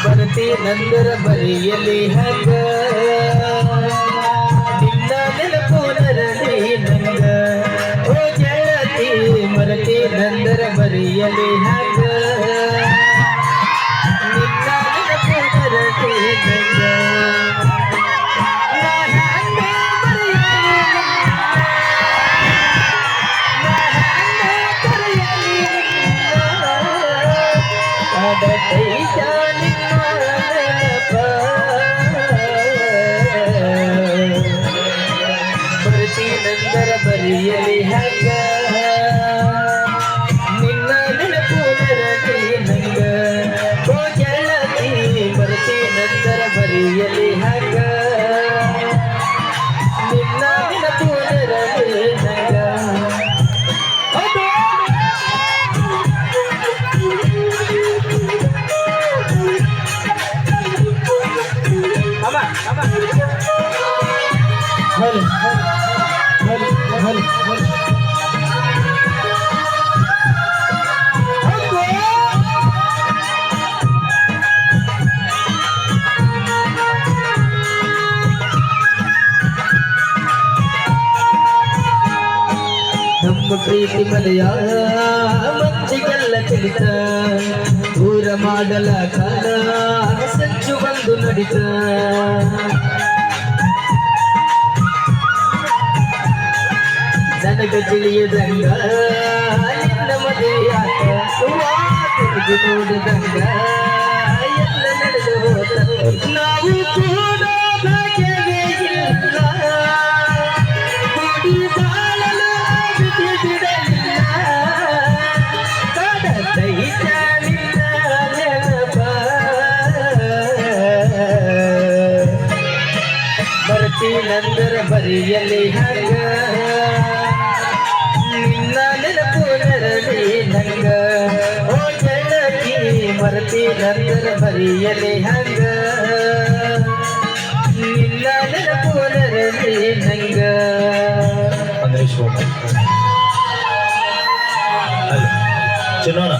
ಬರ್ತಿ ನಂದರ ಬರಿಯಲಿ ಹಂಗ ನಿನ್ನ ನೆನಪು ನರಳಿ ನಂಗ ಓ ಗೆಳತಿ ಮರತಿ ನಂದರ ಬರಿಯಲಿ ಹಂಗ ನಿನ್ನ ನೆನಪು ನರಳಿ ನಂಗ ಬರ್ತಿ ನಂದರ ಬರಿಯಲಿ ಹಂಗ ನಿನ್ನ ನೆನಪು ನರಳಿ ನಂಗ ಓ ಗೆಳತಿ ಬರ್ತಿ ನಂದರ ಬರಿಯಲಿ ಹಂಗ ನಿನ್ನ ನೆನಪು ನರಳಿ ನಂಗ ನಮ್ಮ ಪ್ರೀತಿ ಮಲೆಯ ಮಂಚಿಗೆಲ್ಲ ತಿಳಿತ ದೂರ ಮಾಡಲ ಕಾಲ ಸಂಚು ಬಂದು ನಡಿತ ನನಗ ತಿಳಿಯದಂಗ ನಿನ್ನ ಮದುವೆಯಾತ ತಿರುಗಿ ನೋಡಿದಂಗ ಎಲ್ಲ ನಡೆದು ಹೋದ ನಾವು ಕೂಡ ಭಾಗ್ಯವೇ ಇಲ್ಲ ಕೂಡಿ ಬಾಳಲು ಬಿಡಲಿಲ್ಲ ಕಾಡತೈತ ನಿನ್ನ ನೆನಪ ಬರ್ತಿ ನಂದರ ಬರಿಯಲಿ ಹಂಗ ನಿನ್ನ ನೆನಪು ನರಳಿ ನಂಗ ಓ ಗೆಳತಿ ಮರತಿ ನಂದರ ಬರಿಯಲಿ ಹಂಗ ನಿನ್ನ ನೆನಪು ನರಳಿ ನಂಗ ಚಿನ್ನೋಣ